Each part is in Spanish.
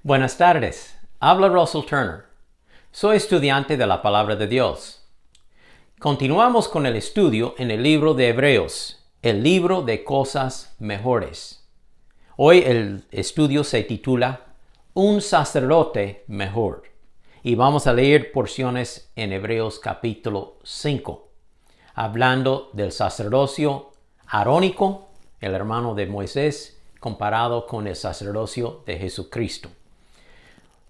Buenas tardes, habla Russell Turner. Soy estudiante de la Palabra de Dios. Continuamos con el estudio en el libro de Hebreos, el libro de cosas mejores. Hoy el estudio se titula Un sacerdote mejor y vamos a leer porciones en Hebreos capítulo 5, hablando del sacerdocio arónico, el hermano de Moisés, comparado con el sacerdocio de Jesucristo.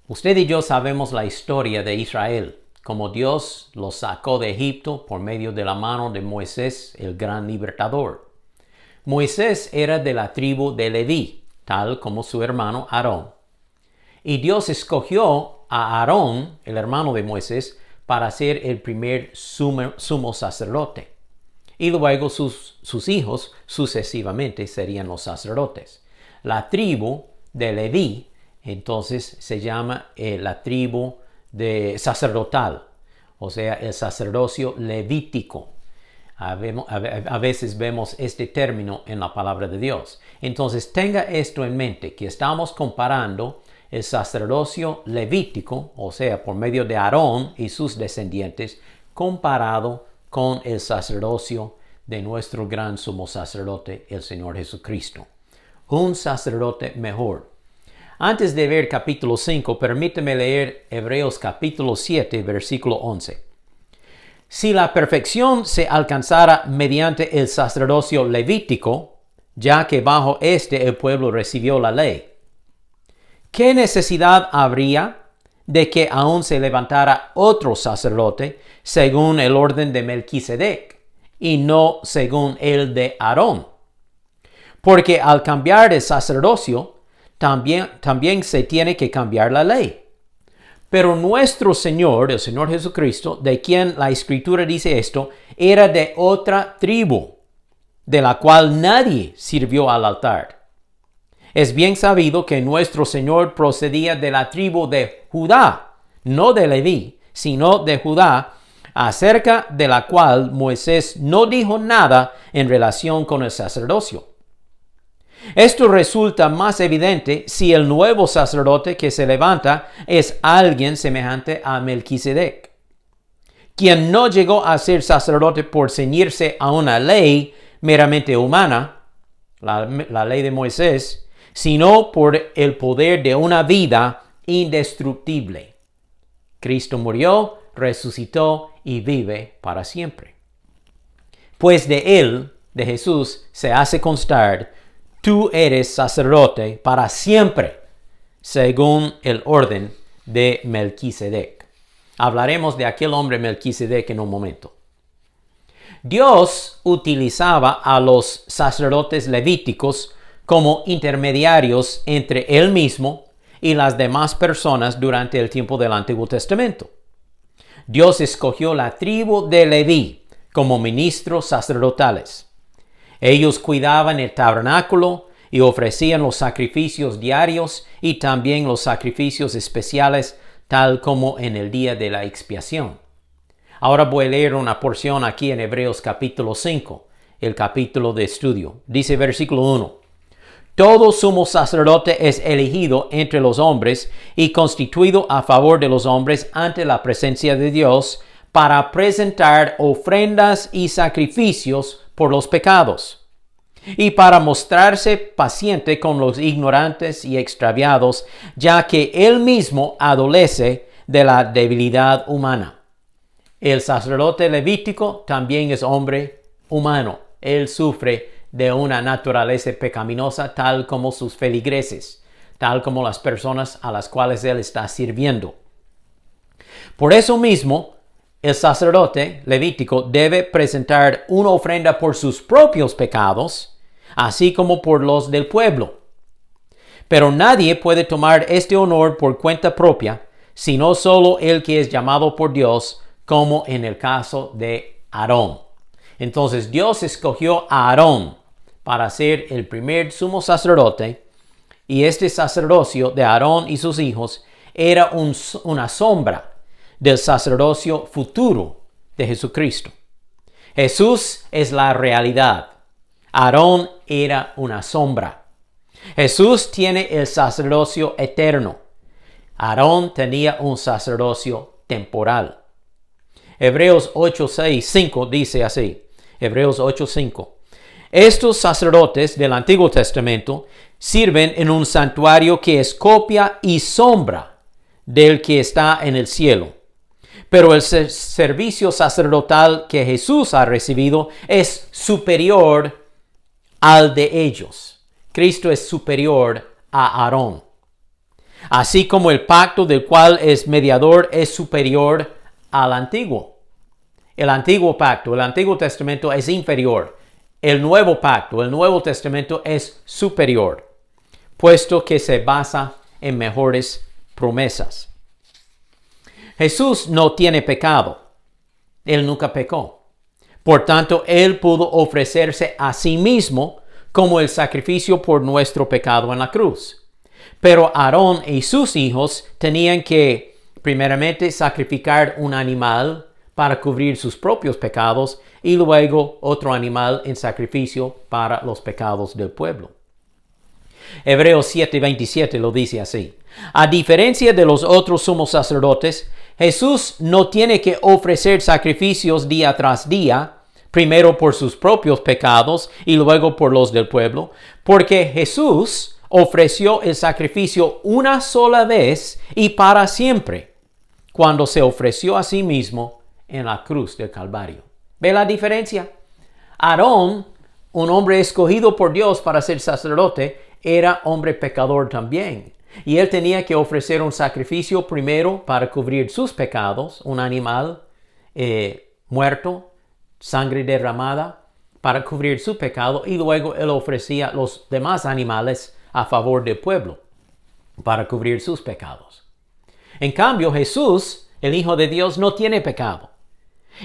Usted y yo sabemos la historia de Israel, como Dios los sacó de Egipto por medio de la mano de Moisés, el gran libertador. Moisés era de la tribu de Leví, tal como su hermano Aarón. Y Dios escogió a Aarón, el hermano de Moisés, para ser el primer sumo sacerdote. Y luego sus hijos sucesivamente serían los sacerdotes. La tribu de Leví entonces se llama la tribu de sacerdotal, o sea, el sacerdocio levítico. A veces vemos este término en la palabra de Dios. Entonces tenga esto en mente, que estamos comparando el sacerdocio levítico, o sea, por medio de Aarón y sus descendientes, comparado con el sacerdocio de nuestro gran sumo sacerdote, el Señor Jesucristo. Un sacerdote mejor. Antes de ver capítulo 5, permíteme leer Hebreos capítulo 7, versículo 11. Si la perfección se alcanzara mediante el sacerdocio levítico, ya que bajo este el pueblo recibió la ley, ¿qué necesidad habría de que aún se levantara otro sacerdote según el orden de Melquisedec y no según el de Aarón? Porque al cambiar el sacerdocio, también se tiene que cambiar la ley. Pero nuestro Señor, el Señor Jesucristo, de quien la Escritura dice esto, era de otra tribu, de la cual nadie sirvió al altar. Es bien sabido que nuestro Señor procedía de la tribu de Judá, no de Leví, sino de Judá, acerca de la cual Moisés no dijo nada en relación con el sacerdocio. Esto resulta más evidente si el nuevo sacerdote que se levanta es alguien semejante a Melquisedec, quien no llegó a ser sacerdote por ceñirse a una ley meramente humana, la ley de Moisés, sino por el poder de una vida indestructible. Cristo murió, resucitó y vive para siempre. Pues de él, de Jesús, se hace constar: tú eres sacerdote para siempre, según el orden de Melquisedec. Hablaremos de aquel hombre Melquisedec en un momento. Dios utilizaba a los sacerdotes levíticos como intermediarios entre él mismo y las demás personas durante el tiempo del Antiguo Testamento. Dios escogió la tribu de Leví como ministros sacerdotales. Ellos cuidaban el tabernáculo y ofrecían los sacrificios diarios y también los sacrificios especiales, tal como en el día de la expiación. Ahora voy a leer una porción aquí en Hebreos capítulo 5, el capítulo de estudio. Dice versículo 1. Todo sumo sacerdote es elegido entre los hombres y constituido a favor de los hombres ante la presencia de Dios para presentar ofrendas y sacrificios por los pecados, y para mostrarse paciente con los ignorantes y extraviados, ya que él mismo adolece de la debilidad humana. El sacerdote levítico también es hombre humano. Él sufre de una naturaleza pecaminosa tal como sus feligreses, tal como las personas a las cuales él está sirviendo. Por eso mismo, el sacerdote levítico debe presentar una ofrenda por sus propios pecados, así como por los del pueblo. Pero nadie puede tomar este honor por cuenta propia, sino solo el que es llamado por Dios, como en el caso de Aarón. Entonces Dios escogió a Aarón para ser el primer sumo sacerdote, y este sacerdocio de Aarón y sus hijos era una sombra del sacerdocio futuro de Jesucristo. Jesús es la realidad. Aarón era una sombra. Jesús tiene el sacerdocio eterno. Aarón tenía un sacerdocio temporal. Hebreos 8:5 dice así. Hebreos 8:5. Estos sacerdotes del Antiguo Testamento sirven en un santuario que es copia y sombra del que está en el cielo. Pero el servicio sacerdotal que Jesús ha recibido es superior al de ellos. Cristo es superior a Aarón. Así como el pacto del cual es mediador es superior al antiguo. El antiguo pacto, el Antiguo Testamento es inferior. El nuevo pacto, el Nuevo Testamento es superior, puesto que se basa en mejores promesas. Jesús no tiene pecado. Él nunca pecó. Por tanto, Él pudo ofrecerse a sí mismo como el sacrificio por nuestro pecado en la cruz. Pero Aarón y sus hijos tenían que, primeramente, sacrificar un animal para cubrir sus propios pecados y luego otro animal en sacrificio para los pecados del pueblo. Hebreos 7:27 lo dice así. A diferencia de los otros sumos sacerdotes, Jesús no tiene que ofrecer sacrificios día tras día, primero por sus propios pecados y luego por los del pueblo, porque Jesús ofreció el sacrificio una sola vez y para siempre, cuando se ofreció a sí mismo en la cruz del Calvario. ¿Ve la diferencia? Aarón, un hombre escogido por Dios para ser sacerdote, era hombre pecador también. Y él tenía que ofrecer un sacrificio primero para cubrir sus pecados, un animal muerto, sangre derramada, para cubrir su pecado, y luego él ofrecía los demás animales a favor del pueblo, para cubrir sus pecados. En cambio, Jesús, el Hijo de Dios, no tiene pecado.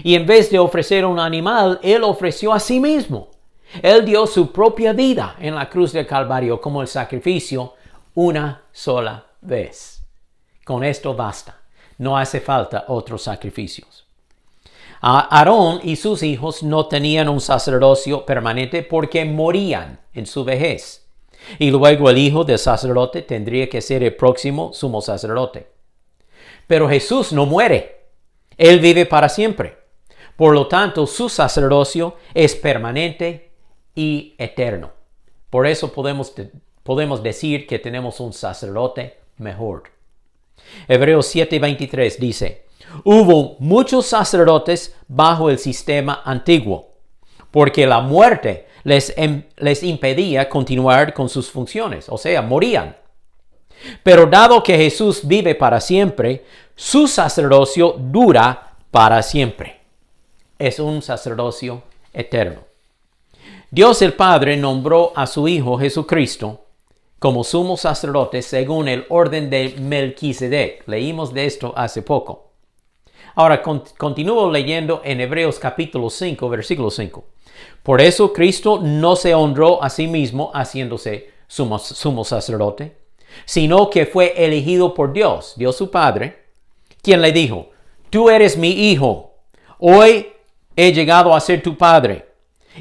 Y en vez de ofrecer un animal, él ofreció a sí mismo. Él dio su propia vida en la cruz del Calvario como el sacrificio una sola vez. Con esto basta. No hace falta otros sacrificios. Aarón y sus hijos no tenían un sacerdocio permanente porque morían en su vejez. Y luego el hijo del sacerdote tendría que ser el próximo sumo sacerdote. Pero Jesús no muere. Él vive para siempre. Por lo tanto, su sacerdocio es permanente y eterno. Por eso podemos decir que tenemos un sacerdote mejor. Hebreos 7:23 dice, hubo muchos sacerdotes bajo el sistema antiguo, porque la muerte les impedía continuar con sus funciones, o sea, morían. Pero dado que Jesús vive para siempre, su sacerdocio dura para siempre. Es un sacerdocio eterno. Dios el Padre nombró a su Hijo Jesucristo como sumo sacerdote según el orden de Melquisedec. Leímos de esto hace poco. Ahora continúo leyendo en Hebreos capítulo 5, versículo 5. Por eso Cristo no se honró a sí mismo haciéndose sumo sacerdote, sino que fue elegido por Dios su Padre, quien le dijo, tú eres mi Hijo, hoy he llegado a ser tu Padre.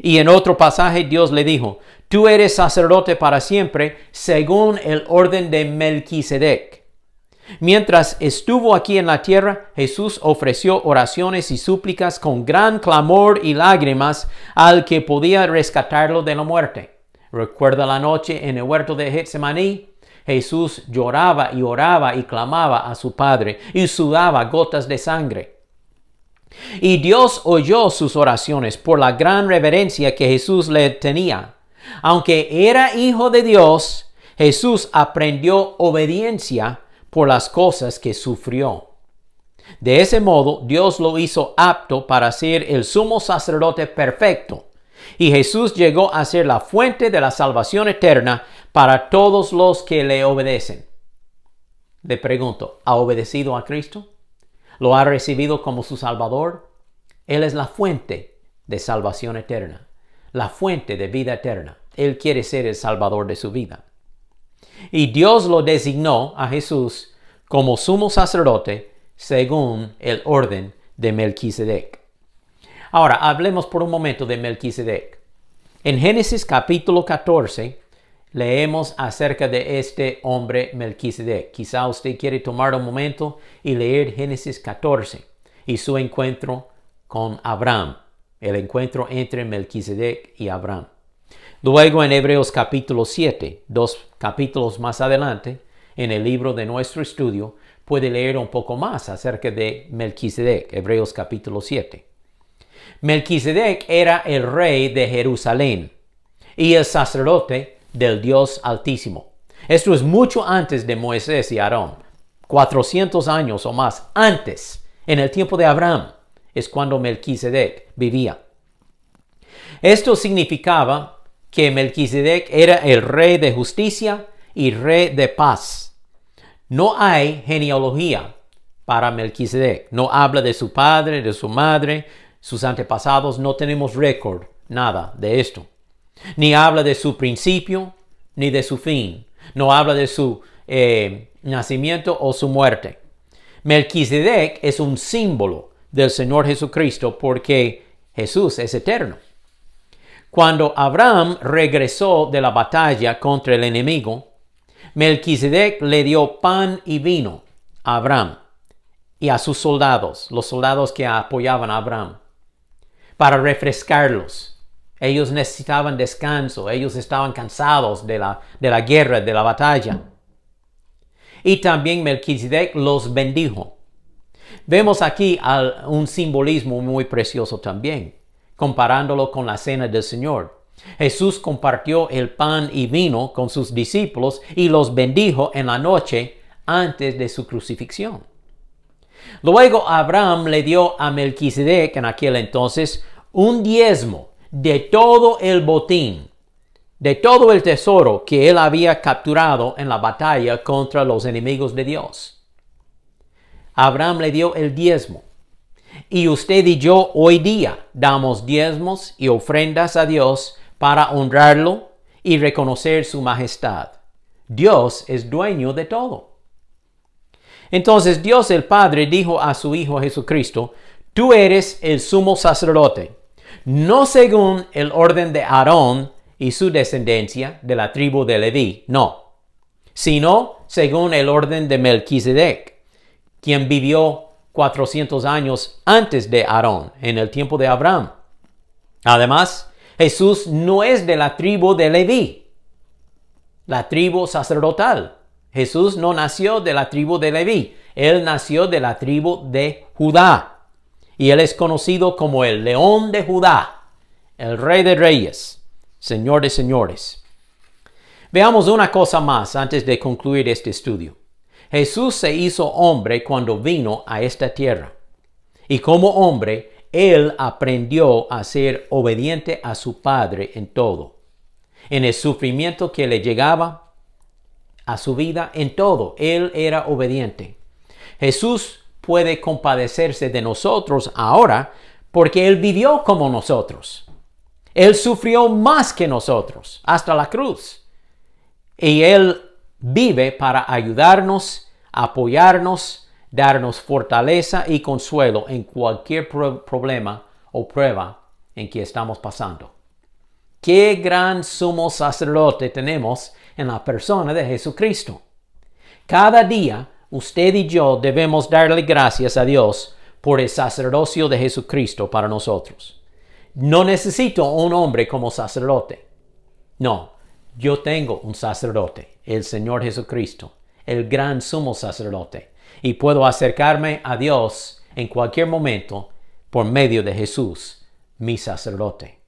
Y en otro pasaje Dios le dijo, tú eres sacerdote para siempre según el orden de Melquisedec. Mientras estuvo aquí en la tierra, Jesús ofreció oraciones y súplicas con gran clamor y lágrimas al que podía rescatarlo de la muerte. ¿Recuerda la noche en el huerto de Getsemaní? Jesús lloraba y oraba y clamaba a su Padre y sudaba gotas de sangre. Y Dios oyó sus oraciones por la gran reverencia que Jesús le tenía. Aunque era hijo de Dios, Jesús aprendió obediencia por las cosas que sufrió. De ese modo, Dios lo hizo apto para ser el sumo sacerdote perfecto. Y Jesús llegó a ser la fuente de la salvación eterna para todos los que le obedecen. Le pregunto, ¿ha obedecido a Cristo? ¿Lo ha recibido como su Salvador? Él es la fuente de salvación eterna, la fuente de vida eterna. Él quiere ser el Salvador de su vida. Y Dios lo designó a Jesús como sumo sacerdote según el orden de Melquisedec. Ahora, hablemos por un momento de Melquisedec. En Génesis capítulo 14, leemos acerca de este hombre Melquisedec. Quizá usted quiere tomar un momento y leer Génesis 14 y su encuentro con Abraham, el encuentro entre Melquisedec y Abraham. Luego en Hebreos capítulo 7, 2 capítulos más adelante, en el libro de nuestro estudio, puede leer un poco más acerca de Melquisedec, Hebreos capítulo 7. Melquisedec era el rey de Jerusalén y el sacerdote del Dios Altísimo. Esto es mucho antes de Moisés y Aarón, 400 años o más antes, en el tiempo de Abraham, es cuando Melquisedec vivía. Esto significaba que Melquisedec era el rey de justicia y rey de paz. No hay genealogía para Melquisedec. No habla de su padre, de su madre, sus antepasados. No tenemos récord, nada de esto. Ni habla de su principio, ni de su fin. No habla de su nacimiento o su muerte. Melquisedec es un símbolo del Señor Jesucristo porque Jesús es eterno. Cuando Abraham regresó de la batalla contra el enemigo, Melquisedec le dio pan y vino a Abraham y a sus soldados, los soldados que apoyaban a Abraham, para refrescarlos. Ellos necesitaban descanso, ellos estaban cansados de la guerra, de la batalla. Y también Melquisedec los bendijo. Vemos aquí un simbolismo muy precioso también, comparándolo con la cena del Señor. Jesús compartió el pan y vino con sus discípulos y los bendijo en la noche antes de su crucifixión. Luego Abraham le dio a Melquisedec en aquel entonces un diezmo de todo el botín, de todo el tesoro que él había capturado en la batalla contra los enemigos de Dios. Abraham le dio el diezmo. Y usted y yo hoy día damos diezmos y ofrendas a Dios para honrarlo y reconocer su majestad. Dios es dueño de todo. Entonces Dios el Padre dijo a su Hijo Jesucristo: tú eres el sumo sacerdote, no según el orden de Aarón y su descendencia de la tribu de Leví, no, sino según el orden de Melquisedec, quien vivió 400 años antes de Aarón, en el tiempo de Abraham. Además, Jesús no es de la tribu de Leví, la tribu sacerdotal. Jesús no nació de la tribu de Leví, él nació de la tribu de Judá. Y él es conocido como el León de Judá, el Rey de Reyes, Señor de Señores. Veamos una cosa más antes de concluir este estudio. Jesús se hizo hombre cuando vino a esta tierra. Y como hombre, él aprendió a ser obediente a su Padre en todo. En el sufrimiento que le llegaba a su vida, en todo, él era obediente. Jesús puede compadecerse de nosotros ahora porque él vivió como nosotros. Él sufrió más que nosotros, hasta la cruz. Y él vive para ayudarnos, apoyarnos, darnos fortaleza y consuelo en cualquier problema o prueba en que estamos pasando. Qué gran sumo sacerdote tenemos en la persona de Jesucristo. Cada día usted y yo debemos darle gracias a Dios por el sacerdocio de Jesucristo para nosotros. No necesito un hombre como sacerdote. No, yo tengo un sacerdote, el Señor Jesucristo, el gran sumo sacerdote, y puedo acercarme a Dios en cualquier momento por medio de Jesús, mi sacerdote.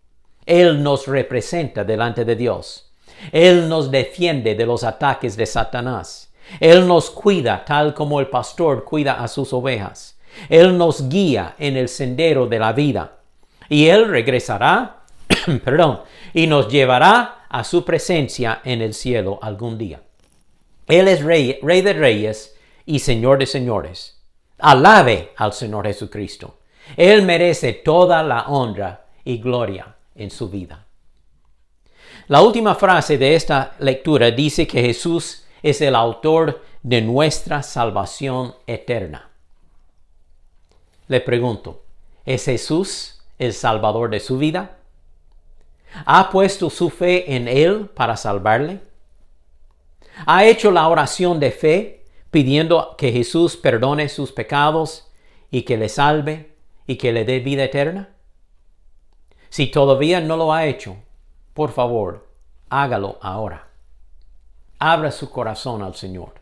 Él nos representa delante de Dios. Él nos defiende de los ataques de Satanás. Él nos cuida tal como el pastor cuida a sus ovejas. Él nos guía en el sendero de la vida. Y Él regresará, y nos llevará a su presencia en el cielo algún día. Él es Rey de Reyes y Señor de Señores. Alabe al Señor Jesucristo. Él merece toda la honra y gloria en su vida. La última frase de esta lectura dice que Jesús es el autor de nuestra salvación eterna. Le pregunto, ¿es Jesús el Salvador de su vida? ¿Ha puesto su fe en Él para salvarle? ¿Ha hecho la oración de fe pidiendo que Jesús perdone sus pecados y que le salve y que le dé vida eterna? Si todavía no lo ha hecho, por favor, hágalo ahora. Abra su corazón al Señor.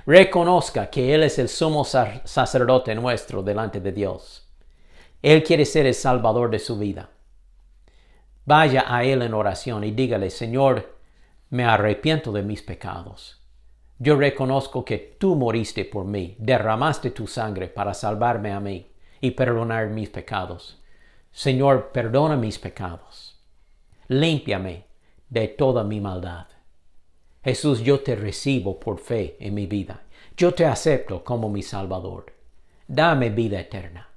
Reconozca que Él es el sumo sacerdote nuestro delante de Dios. Él quiere ser el salvador de su vida. Vaya a Él en oración y dígale: Señor, me arrepiento de mis pecados. Yo reconozco que tú moriste por mí, derramaste tu sangre para salvarme a mí y perdonar mis pecados. Señor, perdona mis pecados. Límpiame de toda mi maldad. Jesús, yo te recibo por fe en mi vida. Yo te acepto como mi Salvador. Dame vida eterna.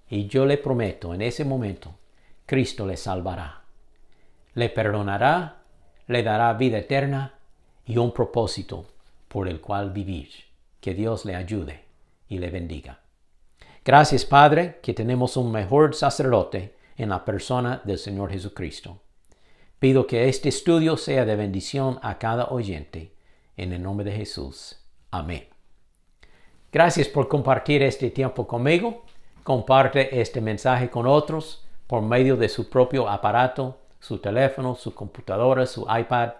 Y yo le prometo, en ese momento, Cristo le salvará. Le perdonará, le dará vida eterna y un propósito por el cual vivir. Que Dios le ayude y le bendiga. Gracias, Padre, que tenemos un mejor sacerdote en la persona del Señor Jesucristo. Pido que este estudio sea de bendición a cada oyente. En el nombre de Jesús. Amén. Gracias por compartir este tiempo conmigo. Comparte este mensaje con otros por medio de su propio aparato, su teléfono, su computadora, su iPad.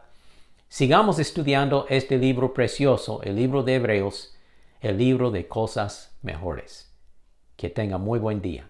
Sigamos estudiando este libro precioso, el libro de Hebreos, el libro de cosas mejores. Que tenga muy buen día.